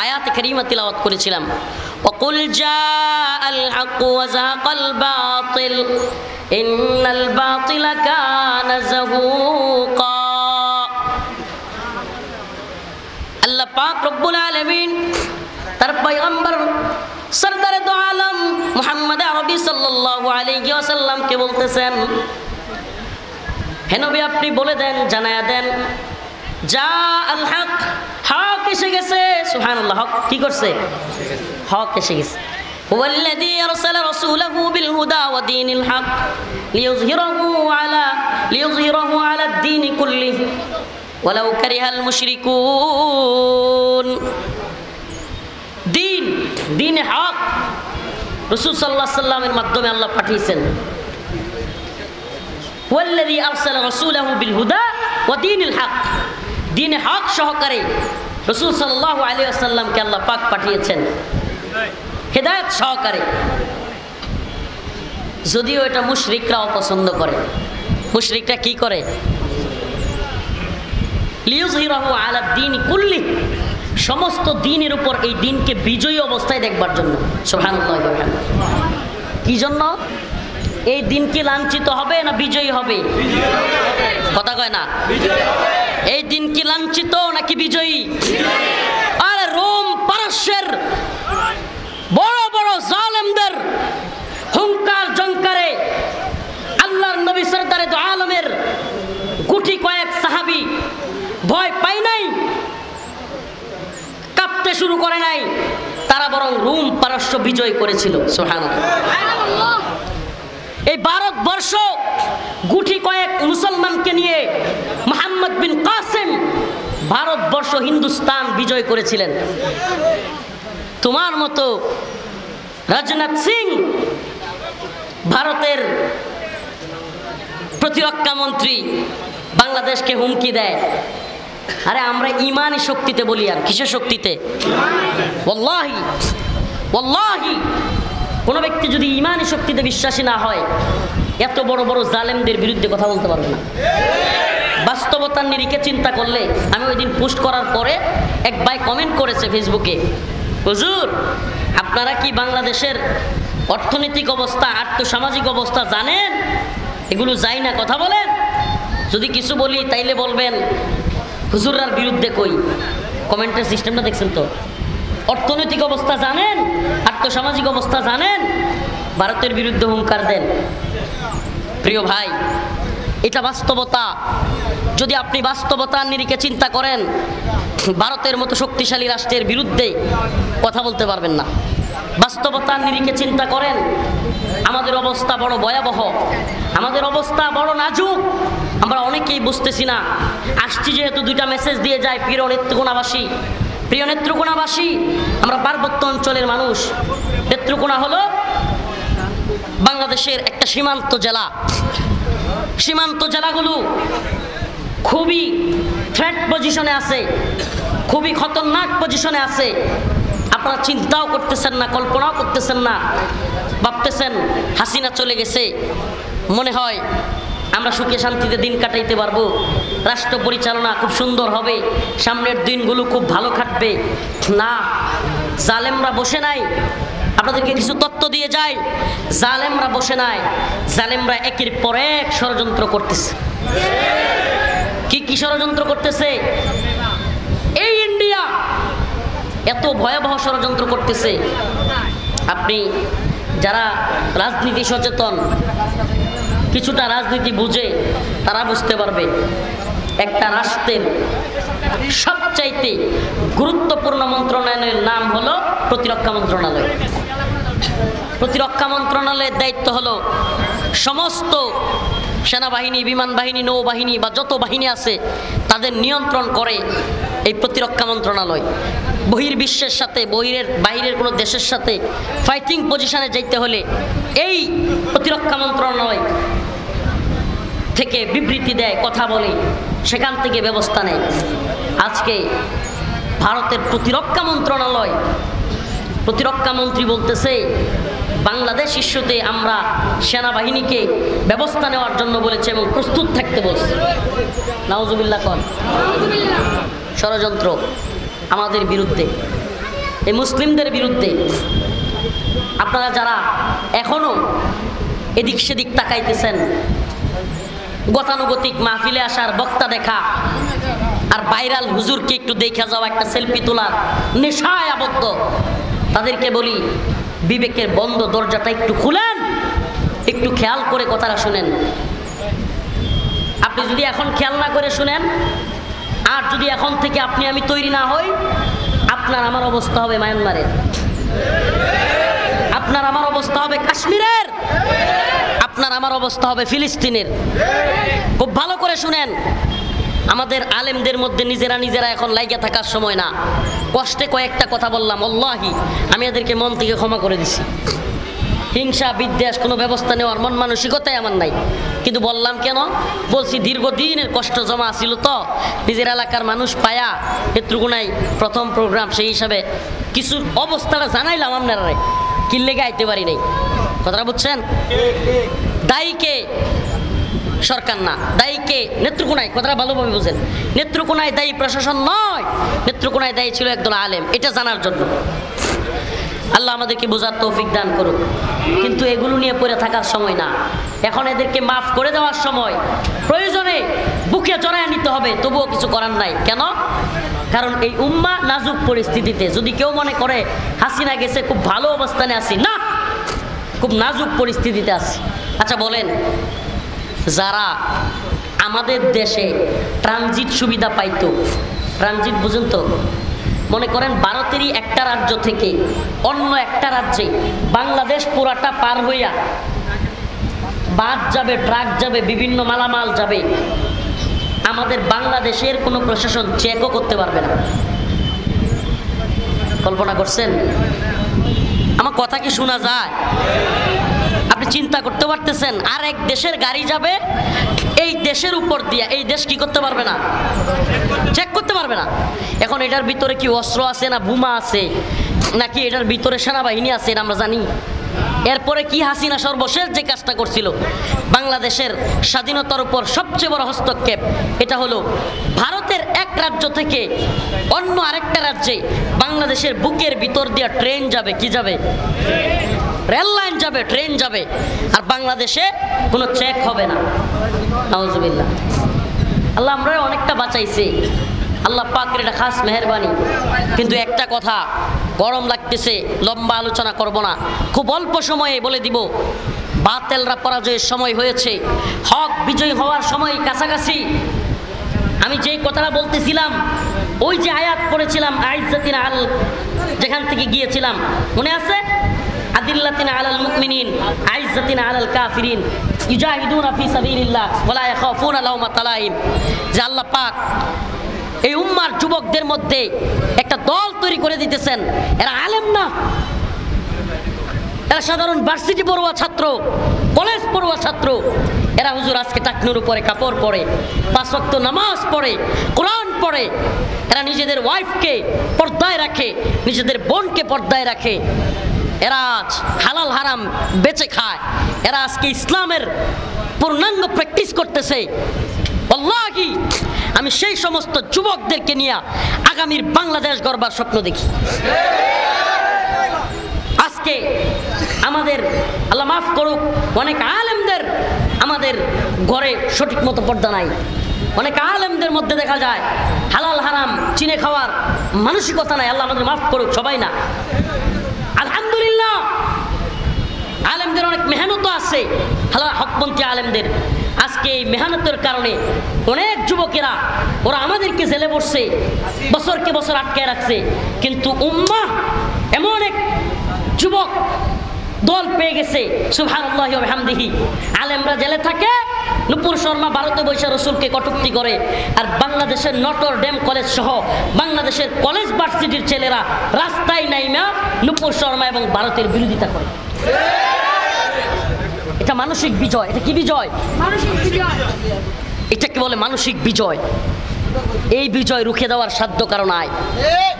আয়াতে কারিমা তিলাওয়াত করেছিলাম, ওয়াকুল জাআল হক ওয়া যাহাকাল বাতিল ইন্নাল বাতিলা কানা যাহুকা। আল্লাহ পাক রব্বুল আলামিন তার পয়গম্বর সরদারে দো আলম মুহাম্মদ আরবি সাল্লাল্লাহু আলাইহি ওয়াসাল্লামকে বলতেছেন, হে নবী আপনি বলে দেন, জানায়া দেন, যা আল হক, হক এসে গেছে। সুবহানাল্লাহ, হক কি করছে? হক এসে গেছে। হুয়াল্লাযী আরসালা রাসূলাহু বিল হুদা ওয়া দীনিল হক লিইয়ুযহিরাহু আলা আদ-দীনি কুল্লিহি ওয়ালাউ কারিহাল মুশরিকুন। দ্বীনে হক রাসূল সাল্লাল্লাহু আলাইহি ওয়াসাল্লামের মাধ্যমে আল্লাহ পাঠিয়েছেন। হুয়াল্লাযী আরসালা রাসূলাহু বিল হুদা ওয়া দীনিল হক, দ্বীনে হক সহকারে রাসূল সাল্লাল্লাহু আলাইহি ওয়াসাল্লামকে আল্লাহ পাক পাঠিয়েছেন হেদায়েত সহকারে। যদিও এটা মুশরিকরা অপছন্দ করে। মুশরিকরা কি করে? লিইয়ুযহিরাহু আলা আদ-দীনি কুল্লি, সমস্ত দ্বীনের উপর এই দ্বীনকে বিজয়ী অবস্থায় দেখবার জন্য। সুবহানাল্লাহ। কি জন্য? এই দ্বীন কি লাঞ্ছিত হবে না বিজয়ী হবে? কথা কয় না। এই দ্বীন কি লাঞ্ছিত নাকি বিজয়ী? আর রোম পারস্যের বড় বড় জালেমদের হুঙ্কার জঙ্কারে আল্লাহর নবী সরদারে দো আলমের গুটি কয়েক সাহাবী ভয় পায় নাই, কাঁপতে শুরু করে নাই, তারা বরং রোম পারস্য বিজয় করেছিল। সুবহানাল্লাহ। এই ভারতবর্ষ গুটি কয়েক মুসলমানকে নিয়ে মুহাম্মদ বিন কাসেম ভারতবর্ষ হিন্দুস্তান বিজয় করেছিলেন। তোমার মতো রাজনাথ সিং ভারতের প্রতিরক্ষা মন্ত্রী বাংলাদেশকে হুমকি দেয়। আরে আমরা ইমানি শক্তিতে বলি, আর কিসের শক্তিতে? ওয়াল্লাহি ওয়াল্লাহি কোনো ব্যক্তি যদি ইমানি শক্তিতে বিশ্বাসী না হয়, এত বড় বড় জালেমদের বিরুদ্ধে কথা বলতে পারবে না। বাস্তবতার নিরিখে চিন্তা করলে, আমি ওই দিন পোস্ট করার পরে এক ভাই কমেন্ট করেছে ফেসবুকে, হুজুর আপনারা কি বাংলাদেশের অর্থনৈতিক অবস্থা, আর্থসামাজিক অবস্থা জানেন? এগুলো যাই না কথা বলেন, যদি কিছু বলি তাইলে বলবেন হুজুরার বিরুদ্ধে কই। কমেন্টের সিস্টেমটা দেখছেন তো? অর্থনৈতিক অবস্থা জানেন, আর্থসামাজিক অবস্থা জানেন, ভারতের বিরুদ্ধে হুঙ্কার দেন। প্রিয় ভাই, এটা বাস্তবতা। যদি আপনি বাস্তবতার নিরিখে চিন্তা করেন, ভারতের মতো শক্তিশালী রাষ্ট্রের বিরুদ্ধে কথা বলতে পারবেন না। বাস্তবতার নিরিখে চিন্তা করেন, আমাদের অবস্থা বড় ভয়াবহ, আমাদের অবস্থা বড় নাজুক, আমরা অনেকেই বুঝতেছি না। আসছি যেহেতু দুইটা মেসেজ দিয়ে যায়, প্রিয় নেত্রকোনাবাসী, আমরা পার্বত্য অঞ্চলের মানুষ। নেত্রকোনা হলো বাংলাদেশের একটা সীমান্ত জেলা। সীমান্ত জেলাগুলো খুবই থ্রেট পজিশনে আছে, খুবই খতরনাক পজিশনে আছে। আপনারা চিন্তাও করতেছেন না, কল্পনাও করতেছেন না, ভাবতেছেন হাসিনা চলে গেছে, মনে হয় আমরা সুখে শান্তিতে দিন কাটাইতে পারবো, রাষ্ট্র পরিচালনা খুব সুন্দর হবে, সামনের দিনগুলো খুব ভালো কাটবে। না, জালেমরা বসে নাই। আপনাদেরকে কিছু তথ্য দিয়ে যায়, জালেমরা বসে নাই, জালেমরা একের পর এক ষড়যন্ত্র করতেছে। কি ষড়যন্ত্র করতেছে? এই ইন্ডিয়া এত ভয়াবহ ষড়যন্ত্র করতেছে। আপনি যারা রাজনীতি সচেতন, কিছুটা রাজনীতি বুঝে, তারা বুঝতে পারবে একটা রাষ্ট্রের সবচাইতে গুরুত্বপূর্ণ মন্ত্রণালয়ের নাম হলো প্রতিরক্ষা মন্ত্রণালয়। প্রতিরক্ষা মন্ত্রণালয়ের দায়িত্ব হলো সমস্ত সেনাবাহিনী, বিমান বাহিনী, নৌবাহিনী বা যত বাহিনী আছে তাদের নিয়ন্ত্রণ করে এই প্রতিরক্ষা মন্ত্রণালয়। বহির্বিশ্বের সাথে, বাইরের কোনো দেশের সাথে ফাইটিং পজিশনে যাইতে হলে এই প্রতিরক্ষা মন্ত্রণালয় থেকে বিবৃতি দেয়, কথা বলে, সেখান থেকে ব্যবস্থা নেয়। আজকে ভারতের প্রতিরক্ষা মন্ত্রণালয়, প্রতিরক্ষা মন্ত্রী বলতেছে বাংলাদেশ ইস্যুতে আমরা সেনাবাহিনীকে ব্যবস্থা নেওয়ার জন্য বলেছে এবং প্রস্তুত থাকতে বলছে। নাউজুবিল্লাহ। ষড়যন্ত্র আমাদের বিরুদ্ধে। এই মুসলিমদের বিরুদ্ধে আপনারা যারা এখনো এদিক সেদিক তাকাইতেছেন, গতানুগতিক মাহফিলে আসার বক্তা দেখা আর ভাইরাল হুজুরকে একটু দেখা যাওয়া, একটা সেলফি তোলার নেশায় আবদ্ধ, তাদেরকে বলি বিবেকের বন্ধ দরজাটা একটু খুলেন, একটু খেয়াল করে কথাটা শুনেন। আপনি যদি এখন খেয়াল না করে শুনেন, আর যদি এখন থেকে আপনি আমি তৈরি না হই, আপনার আমার অবস্থা হবে মায়ানমারের, আপনার আমার অবস্থা হবে কাশ্মীরের, আপনার আমার অবস্থা হবে ফিলিস্তিনের। খুব ভালো করে শুনেন, আমাদের আলেমদের মধ্যে নিজেরা এখন লাইগা থাকার সময় না। কষ্টে কয়েকটা কথা বললাম, আল্লাহি আমি এদেরকে মন থেকে ক্ষমা করে দিছি। হিংসা বিদ্বেষ কোনো ব্যবস্থা নেওয়ার মন মানসিকতাই আমার নাই, কিন্তু বললাম কেন? বলছি দীর্ঘদিনের কষ্ট জমা ছিল, তো নিজের এলাকার মানুষ পায়া এত্রুকুনাই প্রথম প্রোগ্রাম, সেই হিসাবে কিছু অবস্থাটা জানাইলাম আপনারা, কিনলে গাইতে পারি নাই। কথাটা বুঝছেন? দায়ীকে সরকার না, দায়ীকে নেত্রকোনায়, কথাটা ভালোভাবে বুঝেন, নেত্রকোনায় দায়ী প্রশাসন নয়, নেত্রকোনায় দায়ী ছিল একদল আলেম, এটা জানার জন্য। আল্লাহ আমাদেরকে বোঝার তৌফিক দান করুক। কিন্তু এগুলো নিয়ে পড়ে থাকার সময় না, এখন এদেরকে মাফ করে দেওয়ার সময়। প্রয়োজনে বুকে জড়ায় নিতে হবে, তবুও কিছু করার নাই। কেন? কারণ এই উম্মা নাজুক পরিস্থিতিতে। যদি কেউ মনে করে হাসিনা গেছে খুব ভালো অবস্থানে আছি, না, খুব নাজুক পরিস্থিতিতে আছি। আচ্ছা বলেন, যারা আমাদের দেশে ট্রানজিট সুবিধা পাইতো, ট্রানজিট বুঝুন তো, মনে করেন ভারতেরই একটা রাজ্য থেকে অন্য একটা রাজ্যে বাংলাদেশ পুরাটা পার হইয়া বাস যাবে, ট্রাক যাবে, বিভিন্ন মালামাল যাবে, আমাদের বাংলাদেশের কোনো প্রশাসন চেকও করতে পারবে না। কল্পনা করছেন? আমার কথা কি শোনা যায়? আপনি চিন্তা করতে পারতেছেন? আর এক দেশের গাড়ি যাবে এই দেশের উপর দিয়ে, এই দেশ কি করতে পারবে না? চেক করতে পারবে না। এখন এটার ভিতরে কি অস্ত্র আছে না বোমা আছে, নাকি এটার ভিতরে সেনাবাহিনী আছে, এটা আমরা জানি। এরপরে কি হাসিনা সর্বশেষ যে কাজটা করছিল, বাংলাদেশের স্বাধীনতার উপর সবচেয়ে বড় হস্তক্ষেপ, এটা হলো ভারতের এক রাজ্য থেকে অন্য আরেকটা রাজ্যে বাংলাদেশের বুকের ভিতর দিয়ে ট্রেন যাবে, কি যাবে? রেল লাইন যাবে, ট্রেন যাবে, আর বাংলাদেশে কোনো চেক হবে না। নাউজুবিল্লাহ। আল্লাহ আমরা অনেকটা বাঁচাইছে, আল্লাহ পাকের এটা খাস মেহেরবানি। কিন্তু একটা কথা, গরম লাগতেছে, লম্বা আলোচনা করব না, খুব অল্প সময়ে বলে দিব, বাতেলরা পরাজয়ের সময় হয়েছে, হক বিজয় হওয়ার সময় কাছাকাছি। আমি যেই কথাটা বলতেছিলাম, ওই যে আয়াত পড়েছিলাম আইজ্জাতিন আল, যেখান থেকে গিয়েছিলাম মনে আছে? আদিল্লাতিন আলাল মুমিনিন আইজ্জাতিন আলাল কাফিরিন ইউজাহিদুনা ফি সাবিলিল্লাহ ওয়ালা ইয়াখাফুনা লাওমাতা লাইম। যে আল্লাহ পাক এই উম্মার যুবকদের মধ্যে একটা দল তৈরি করে দিতেছেন। এরা আলেম না, এরা সাধারণ ভার্সিটি পড়ুয়া ছাত্র, কলেজ পড়ুয়া ছাত্র। এরা হুজুর আজকে টাকনুর উপরে কাপড় পরে, 5 ওয়াক্ত নামাজ পড়ে, কোরআন পড়ে। এরা নিজেদের ওয়াইফকে পর্দায় রাখে, নিজেদের বোনকে পর্দায় রাখে। এরা আজ হালাল হারাম বেচে খায়। এরা আজকে ইসলামের পূর্ণাঙ্গ প্র্যাকটিস করতেছে। আল্লাহি আমি সেই সমস্ত যুবকদেরকে নিয়ে আগামীর বাংলাদেশ গড়বার স্বপ্ন দেখি। আজকে আমাদের আল্লাহ মাফ করুক, অনেক আলেমদের আমাদের ঘরে সঠিক মতো পর্দা নাই। অনেক আলেমদের মধ্যে দেখা যায় হালাল হারাম চিনে খাওয়ার মানসিকতা নাই। আল্লাহ আমাদের মাফ করুক, সবাই না। আলহামদুলিল্লাহ আলেমদের অনেক মেহনত আছে, হকপন্থী আলেমদের। আজকে এই মেহনতের কারণে অনেক যুবকেরা, ওরা আমাদেরকে জেলে পড়ছে, বছরকে বছর আটকায় রাখছে, কিন্তু উম্মাহ এমন এক যুবক দল পেয়ে গেছে, সুবহানাল্লাহি ওয়া বিহামদিহি। আলেমরা জেলে থাকে, নূপুর শর্মা ভারতে বৈশা রসুলকে কটূক্তি করে, আর বাংলাদেশের নটর ডেম কলেজ সহ বাংলাদেশের কলেজ ভার্সিটির ছেলেরা রাস্তায় নাইমা নূপুর শর্মা এবং ভারতের বিরোধিতা করে। এটা মানসিক বিজয়। এটা কি বিজয়? মানসিক বিজয়। এটাকে বলে মানসিক বিজয়। এই বিজয় রুখে দেওয়ার সাধ্য কারণ নাই।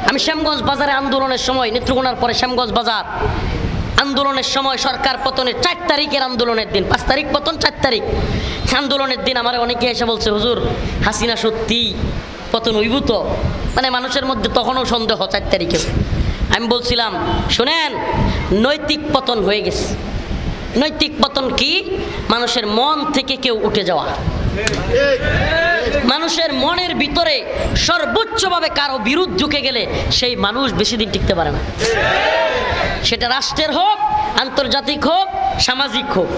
আমি শ্যামগঞ্জ বাজারে আন্দোলনের সময়, নেত্রকোনার পরে শ্যামগঞ্জ বাজার আন্দোলনের সময়, সরকার পতনের 4 তারিখের আন্দোলনের দিন, 5 তারিখ পতন, 4 তারিখ আন্দোলনের দিন আমার অনেকে এসে বলছে, হুজুর হাসিনা সত্যি পতন হইব তো? মানে মানুষের মধ্যে তখনও সন্দেহ 4 তারিখে। আমি বলছিলাম শুনেন, নৈতিক পতন হয়ে গেছে। নৈতিক পতন কি? মানুষের মন থেকে কেউ উঠে যাওয়া। মানুষের মনের ভিতরে সর্বোচ্চভাবে কারো বিরুদ্ধ ঢুকে গেলে সেই মানুষ বেশি দিন টিকতে পারে না। সেটা রাষ্ট্রের হোক, আন্তর্জাতিক হোক, সামাজিক হোক।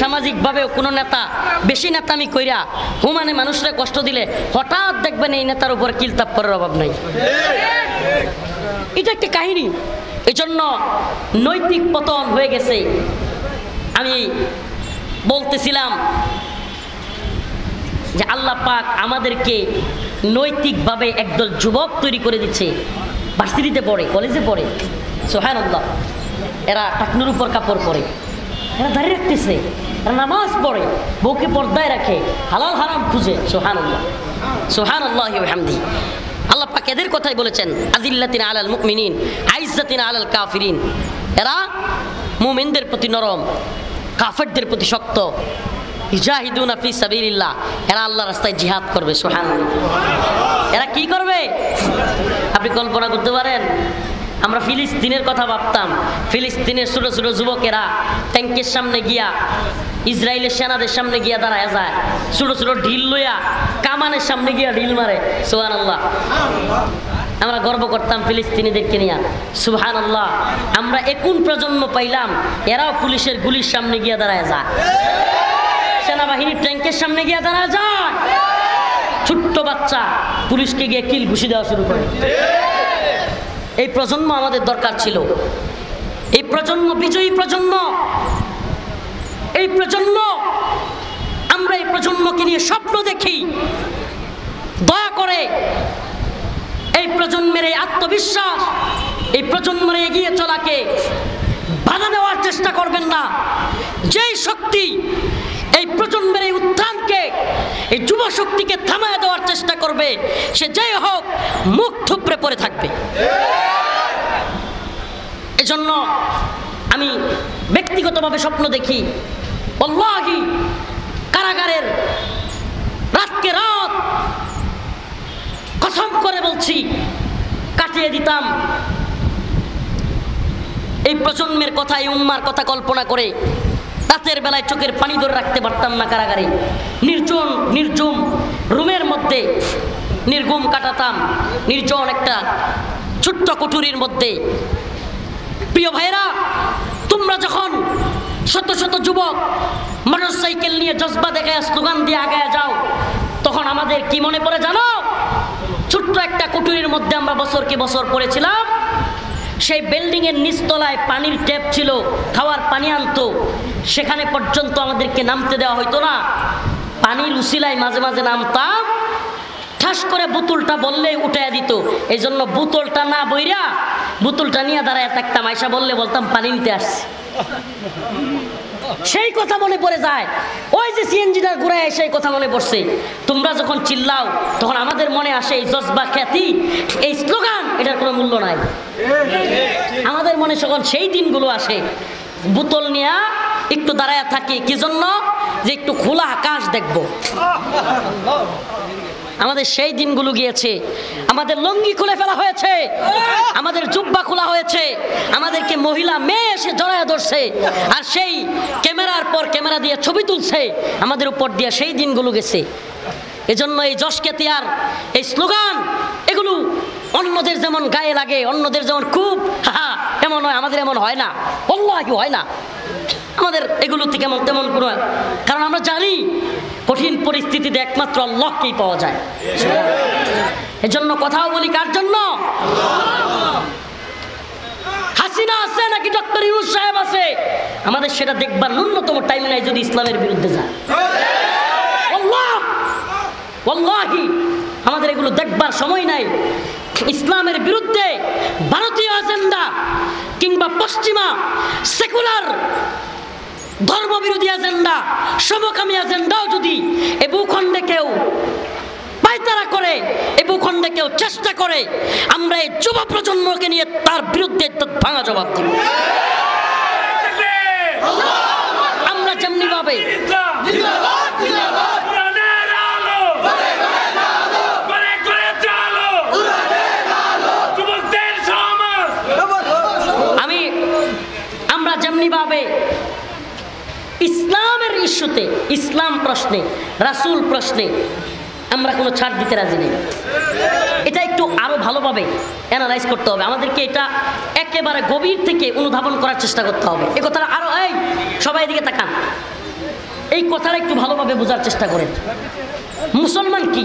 সামাজিকভাবেও কোনো নেতা বেশি নেতামি কইরা হুমানে মানুষরা কষ্ট দিলে হঠাৎ দেখবেন এই নেতার উপর কিলতাপ করার অভাব নাই। এটা একটা কাহিনী। এই জন্য নৈতিক পতন হয়ে গেছে। আমি বলতেছিলাম যে আল্লাহ পাক আমাদেরকে নৈতিকভাবে একদল যুবক তৈরি করে দিচ্ছে। ভার্সিটিতে পড়ে, কলেজে পড়ে, সুবহানাল্লাহ। এরা টাকনুর উপর কাপড় পরে, এরা দাঁড়িয়ে রাখতেছে, এরা নামাজ পড়ে, বউকে পর্দায় রাখে, হালাল হারাম খুঁজে। সুবহানাল্লাহ, সুবহানাল্লাহি ওয়া বিহামদিহি। আল্লাহ পাক এদের কথাই বলেছেন, আযিল্লাতিন আলাল মুমিনিন আইজ্জাতিন আলাল কাফিরিন। এরা মুমিনদের প্রতি নরম, কাফেরদের প্রতি শক্ত। ইজাহিদুনা ফি সাবিলিল্লাহ, এরা আল্লাহর রাস্তায় জিহাদ করবে। সুবহানাল্লাহ। এরা কি করবে আপনি কল্পনা করতে পারেন? আমরা ফিলিস্তিনের কথা ভাবতাম। ফিলিস্তিনের ছোট ছোট যুবকেরা ট্যাঙ্কের সামনে গিয়া, ইসরায়েলের সেনাদের সামনে গিয়া দাঁড়ায় যায়, ছোট ছোট ঢিল লইয়া কামানের সামনে গিয়া ঢিল মারে। সুবহানাল্লাহ। আমরা গর্ব করতাম ফিলিস্তিনিদেরকে নিয়ে। সুবহানাল্লাহ। আমরা এখন প্রজন্ম পাইলাম, এরাও পুলিশের গুলির সামনে গিয়া দাঁড়ায় যায়, সেনাবাহিনীর ট্যাঙ্কের সামনে গিয়া দাঁড়ায় যায়। ছোট্ট বাচ্চা পুলিশকে গিয়ে কিল ঘুষি দেওয়া শুরু করে। এই প্রজন্ম আমাদের দরকার ছিল। এই প্রজন্ম বিজয়ী প্রজন্ম। এই প্রজন্ম, আমরা এই প্রজন্মকে নিয়ে স্বপ্ন দেখি। দয়া করে এই প্রজন্মের এই আত্মবিশ্বাস, এই প্রজন্মের এগিয়ে চলাকে বাধা দেওয়ার চেষ্টা করবেন না। যেই শক্তি এই প্রজন্মের এই উত্থানকে, এই যুব শক্তিকে থামায় দেওয়ার চেষ্টা করবে, সে যেই হোক মুখ থুবড়ে পড়ে থাকবে। এজন্য আমি ব্যক্তিগতভাবে স্বপ্ন দেখি, আল্লাহি কারাগারের রাতকে রাত কসম করে বলছি কাটিয়ে দিতাম। এই প্রজন্মের কথা, এই উম্মার কথা কল্পনা করে রাতের বেলায় চোখের পানি ধরে রাখতে পারতাম না। কারাগারে নির্জন নির্জুম রুমের মধ্যে নির্ঘুম কাটাতাম, নির্জন একটা ছোট্ট কুঠুরির মধ্যে। প্রিয় ভাইরা, তোমরা যখন শত শত যুবক মোটরসাইকেল নিয়ে জজবা দেখায় স্লোগান দিয়ে আগায় যাও, তখন আমাদের কি মনে পড়ে জানো? ছোট্ট একটা কুঠুরির মধ্যে আমরা বছরকে বছর পড়েছিলাম। সেই বিল্ডিংয়ের নিচতলায় পানির ট্যাপ ছিল, খাওয়ার পানি আনতো, সেখানে পর্যন্ত আমাদেরকে নামতে দেওয়া হইতো না। পানির উসিলায় মাঝে মাঝে নামতাম, ঠাস করে বোতলটা বললেই উঠাইয়া দিত। এই জন্য বোতলটা না বইরা বোতলটা নিয়ে দাঁড়ায় থাকতাম। আয়সা বললে বলতাম পানি নিতে আসছি। সেই কথা মনে পড়ে যায়। ওই যে সিএনজিটা ঘুরায়, সেই কথা মনে পড়ছে। তোমরা যখন চিল্লাও তখন আমাদের মনে আসে এই জজবা, খ্যাতি, এই স্লোগান, এটার কোনো মূল্য নাই। আমাদের মনে যখন সেই দিনগুলো আসে, বোতল নিয়ে একটু দাঁড়ায় থাকি, কি জন্য? যে একটু খোলা আকাশ দেখব। আমাদের সেই দিনগুলো গিয়েছে। আমাদের লুঙ্গি খুলে ফেলা হয়েছে, আমাদের জুব্বা খোলা হয়েছে, আমাদেরকে মহিলা মেয়ে এসে জড়ায় ধরছে, আর সেই ক্যামেরার পর ক্যামেরা দিয়ে ছবি তুলছে আমাদের উপর দিয়ে। সেই দিনগুলো গেছে। এজন্য এই যশ খ্যাতি আর এই স্লোগান, এগুলো অন্যদের যেমন গায়ে লাগে, অন্যদের যেমন খুব হা এমন হয়, আমাদের এমন হয় না। আল্লাহি হয় না আমাদের এগুলোতে কেমন তেমন কোনো, কারণ আমরা জানি কঠিন পরিস্থিতিতে একমাত্র আল্লাহকেই পাওয়া যায়। এজন্য কথাও বলি কার জন্য? হাসিনা আছে নাকি ডক্টর ইউনূস সাহেব আছে, আমাদের সেটা দেখবার ন্যূনতম টাইম নাই যদি ইসলামের বিরুদ্ধে যায়। ওয়াল্লাহি আমাদের এগুলো দেখবার সময় নাই। ইসলামের বিরুদ্ধে ভারতীয় এজেন্ডা কিংবা পশ্চিমা সেকুলার ধর্মবিরোধী এজেন্ডা, সমকামী এজেন্ডাও যদি এ ভূখণ্ডে কেউ পায়তারা করে, এ ভূখণ্ডে কেউ চেষ্টা করে, আমরা এই যুব প্রজন্মকে নিয়ে তার বিরুদ্ধে ভাঙা জবাব দিব। আমরা যেমনি ভাবে ইসলামের ইস্যুতে, ইসলাম প্রশ্নে, রাসূল প্রশ্নে আমরা কোনো ছাড় দিতে রাজি নেই। এটা একটু আরো ভালোভাবে অ্যানালাইজ করতে হবে, আমাদেরকে এটা একেবারে গভীর থেকে অনুধাবন করার চেষ্টা করতে হবে। এই কথাটা আরো, এই সবাই এদিকে তাকান, এই কথাটা একটু ভালোভাবে বোঝার চেষ্টা করেন। মুসলমান কি,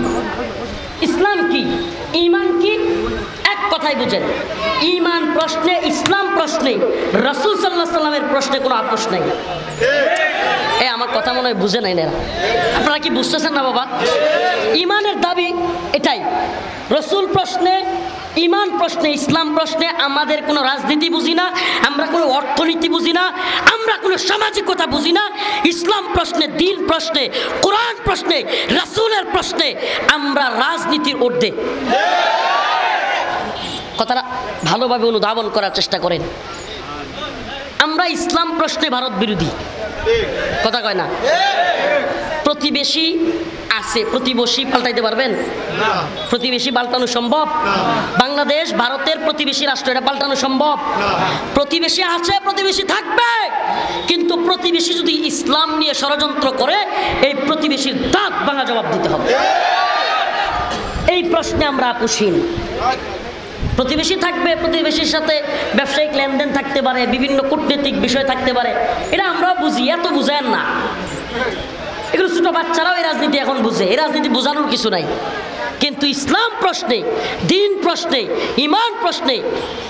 ইসলাম কি, ঈমান কি, এক কথাই বুঝেন। ঈমান প্রশ্নে, ইসলাম প্রশ্নে, রাসূল সাল্লাল্লাহু আলাইহি সাল্লামের প্রশ্নে কোনো আপোষ নাই। আমার কথা মনে হয় বুঝে নাই না, আপনারা কি বুঝতেছেন না বাবা? ঈমানের দাবি এটাই, রাসূল প্রশ্নে, ঈমান প্রশ্নে, ইসলাম প্রশ্নে আমাদের কোনো রাজনীতি বুঝি না, আমরা কোনো অর্থনীতি বুঝি না, আমরা কোনো সামাজিকতা বুঝি না। ইসলাম প্রশ্নে, দ্বীন প্রশ্নে, কোরআন প্রশ্নে, রাসূলের প্রশ্নে আমরা রাজনীতির ঊর্ধ্বে। কথাটা ভালোভাবে অনুধাবন করার চেষ্টা করেন। আমরা ইসলাম প্রশ্নে ভারত বিরোধী, কথা কয় না। প্রতিবেশী আছে, প্রতিবেশী পাল্টাইতে পারবেন? প্রতিবেশী পাল্টানো সম্ভব? বাংলাদেশ ভারতের প্রতিবেশী রাষ্ট্র, এটা পাল্টানো সম্ভব? প্রতিবেশী আছে, প্রতিবেশী থাকবে, কিন্তু প্রতিবেশী যদি ইসলাম নিয়ে ষড়যন্ত্র করে এই প্রতিবেশীর দাঁত ভাঙা জবাব দিতে হবে। এই প্রশ্নে আমরা আপোষহীন। প্রতিবেশী থাকবে, প্রতিবেশীর সাথে ব্যবসায়িক লেনদেন থাকতে পারে, বিভিন্ন কূটনৈতিক বিষয় থাকতে পারে, এটা আমরাও বুঝি, এত বুঝেন না। এগুলো ছোট বাচ্চারাও এই রাজনীতি এখন বুঝে, এই রাজনীতি বোঝানোর কিছু নাই। কিন্তু ইসলাম প্রশ্নে, দ্বীন প্রশ্নে, ঈমান প্রশ্নে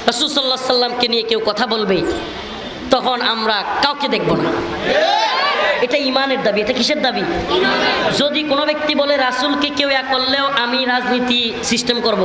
রাসূল সাল্লাল্লাহু আলাইহি সাল্লামকে নিয়ে কেউ কথা বলবে, তখন আমরা কাউকে দেখব না। এটা ঈমানের দাবি। এটা কিসের দাবি? যদি কোনো ব্যক্তি বলে রাসূলকে কেউ করলেও আমি রাজনীতি সিস্টেম করব,